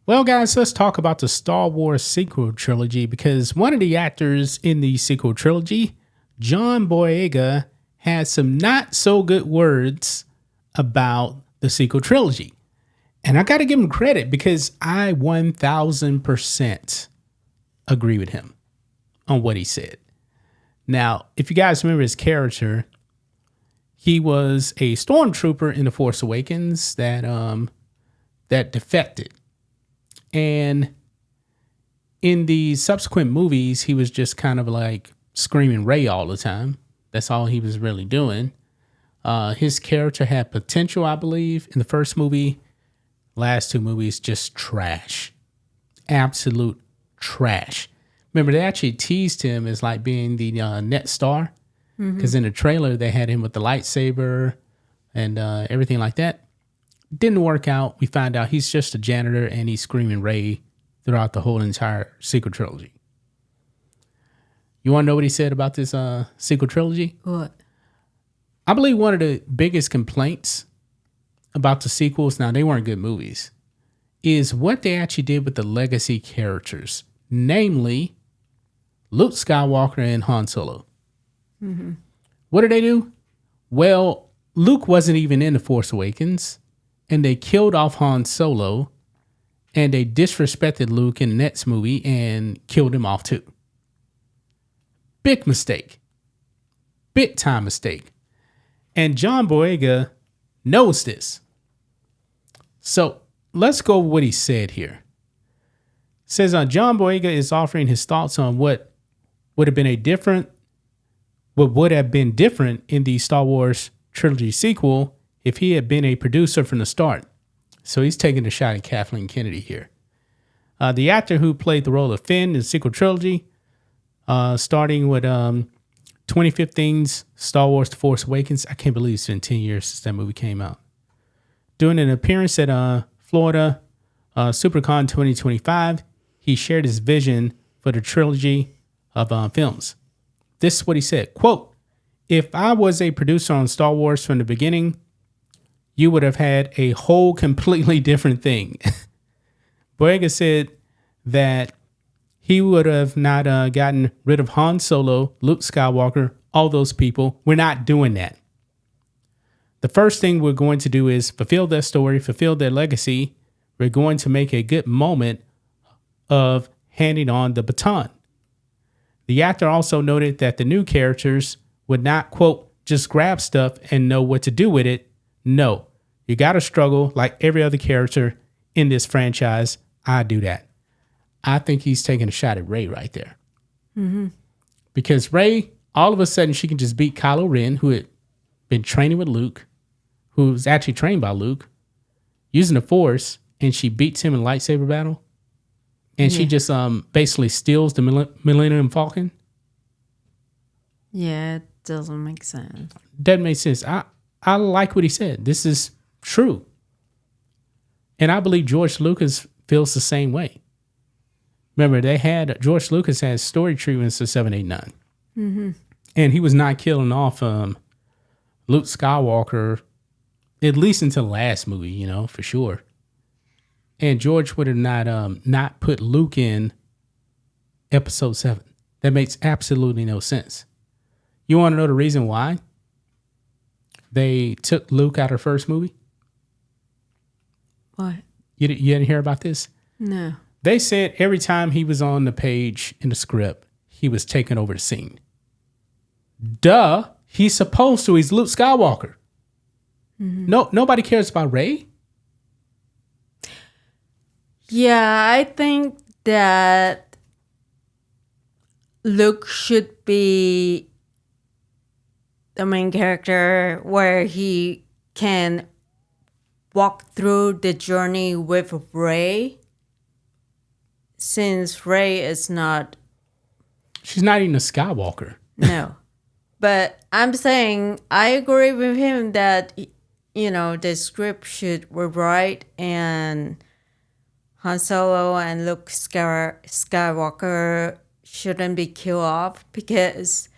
Well, guys, let's talk about the Star Wars sequel trilogy because one of the actors in the sequel trilogy, John Boyega, had some not so good words about the sequel trilogy. And I got to give him credit because I 1000% agree with him on what he said. Now, if you guys remember his character, he was a stormtrooper in The Force Awakens that defected. And in the subsequent movies, he was just kind of like screaming Rey all the time. That's all he was really doing. His character had potential, I believe, in the first movie. Last two movies, just trash. Absolute trash. Remember, they actually teased him as like being the net star. Because in the trailer, they had him with the lightsaber and everything like that. Didn't work out. We found out he's just a janitor and he's screaming Rey throughout the whole entire sequel trilogy. You want to know what he said about this sequel trilogy? What? I believe one of the biggest complaints about the sequels, now they weren't good movies, is what they actually did with the legacy characters, namely Luke Skywalker and Han Solo. What did they do? Well, Luke wasn't even in The Force Awakens, and they killed off Han Solo, and they disrespected Luke in the next movie and killed him off too. Big mistake. Big time mistake. And John Boyega knows this. So let's go with what he said here. It says John Boyega is offering his thoughts on what would have been different in the Star Wars trilogy sequel if he had been a producer from the start. So he's taking a shot at Kathleen Kennedy here. The actor who played the role of Finn in the sequel trilogy, starting with 2015's Star Wars The Force Awakens. I can't believe it's been 10 years since that movie came out. Doing an appearance at Florida SuperCon 2025, he shared his vision for the trilogy of films. This is what he said, quote, "If I was a producer on Star Wars from the beginning, you would have had a whole completely different thing." Boyega said that he would have not gotten rid of Han Solo, Luke Skywalker, all those people. We're not doing that. The first thing we're going to do is fulfill their story, fulfill their legacy. We're going to make a good moment of handing on the baton. The actor also noted that the new characters would not, quote, just grab stuff and know what to do with it. No, you got to struggle like every other character in this franchise. I do that. I think he's taking a shot at Rey right there. Because Rey, all of a sudden, she can just beat Kylo Ren, who had been training with Luke, who was actually trained by Luke, using the Force, and she beats him in a lightsaber battle. And she just basically steals the Millennium Falcon. Yeah, it doesn't make sense. Doesn't make sense. I like what he said. This is true. And I believe George Lucas feels the same way. Remember, George Lucas had story treatments to 789. And he was not killing off Luke Skywalker, at least until the last movie, for sure. And George would have not put Luke in episode 7. That makes absolutely no sense. You want to know the reason why they took Luke out of the first movie? What? You didn't hear about this? No. They said every time he was on the page in the script, he was taking over the scene. Duh. He's supposed to. He's Luke Skywalker. No, nobody cares about Rey. Yeah, I think that Luke should be the main character where he can walk through the journey with Rey, since Rey is not... She's not even a Skywalker. No. But I'm saying I agree with him that, the script should rewrite and Han Solo and Luke Skywalker shouldn't be killed off, because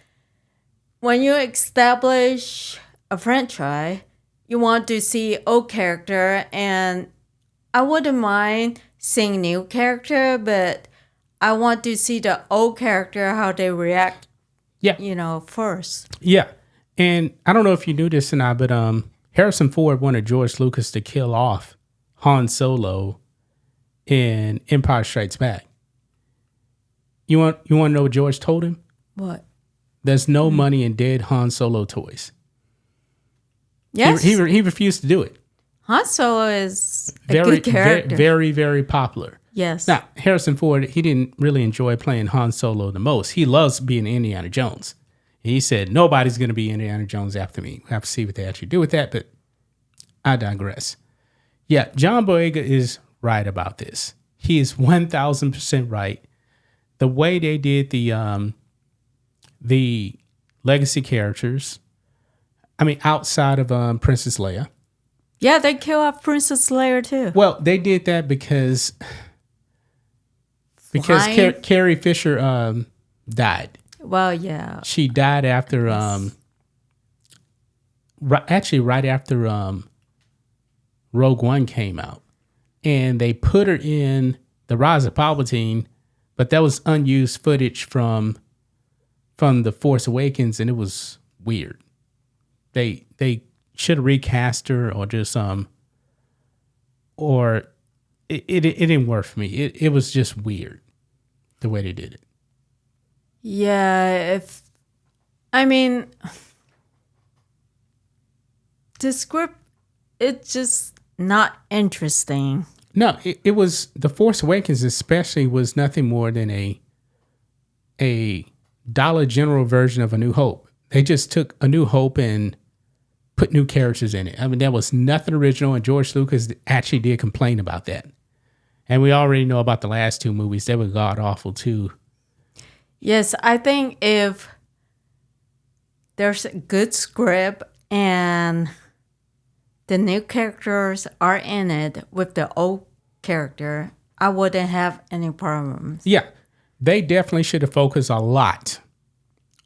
when you establish a franchise, you want to see old character, and I wouldn't mind seeing new character, but I want to see the old character, how they react, Yeah. first. Yeah. And I don't know if you knew this or not, but Harrison Ford wanted George Lucas to kill off Han Solo in Empire Strikes Back. You want to know what George told him? What? There's no money in dead Han Solo toys. Yes. He refused to do it. Han Solo is a good character. Very, very popular. Yes. Now, Harrison Ford, he didn't really enjoy playing Han Solo the most. He loves being Indiana Jones. He said, nobody's going to be Indiana Jones after me. We'll have to see what they actually do with that, but I digress. Yeah, John Boyega is right about this. He is 1,000% right. The way they did the legacy characters, I mean, outside of Princess Leia. Yeah, they kill off Princess Leia too. Well, they did that because Carrie Fisher died. Well, yeah. She died after right after Rogue One came out, and they put her in The Rise of Palpatine, but that was unused footage from The Force Awakens, and it was weird. They should have recast her, or just or it didn't work for me. It was just weird the way they did it. Yeah, the script, it's just not interesting. No, it was The Force Awakens, especially, was nothing more than a Dollar General version of A New Hope. They just took A New Hope and put new characters in it. I mean, there was nothing original, and George Lucas actually did complain about that. And we already know about the last two movies. They were god-awful too. Yes, I think if there's a good script and the new characters are in it with the old character, I wouldn't have any problems. Yeah, they definitely should have focused a lot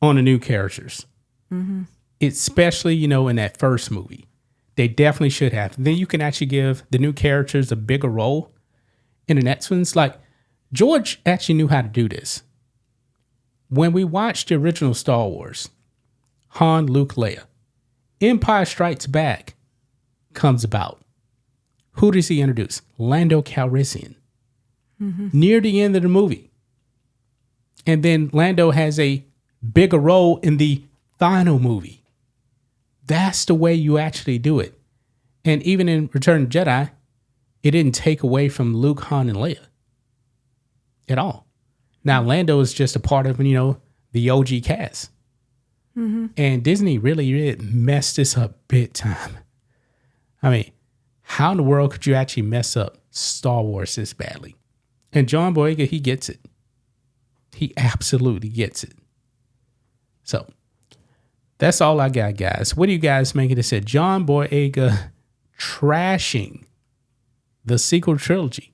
on the new characters. Mm-hmm. Especially, in that first movie. They definitely should have. Then you can actually give the new characters a bigger role in the next ones. Like, George actually knew how to do this. When we watched the original Star Wars, Han, Luke, Leia, Empire Strikes Back comes about. Who does he introduce? Lando Calrissian. Mm-hmm. Near the end of the movie. And then Lando has a bigger role in the final movie. That's the way you actually do it. And even in Return of the Jedi, it didn't take away from Luke, Han, and Leia at all. Now, Lando is just a part of, the OG cast. Mm-hmm. And Disney really messed this up big time. I mean, how in the world could you actually mess up Star Wars this badly? And John Boyega, he gets it. He absolutely gets it. So, that's all I got, guys. What do you guys make of this? John Boyega trashing the sequel trilogy.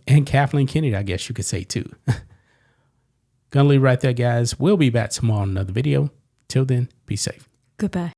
And Kathleen Kennedy, I guess you could say, too. Gonna leave right there, guys. We'll be back tomorrow on another video. Till then, be safe. Goodbye.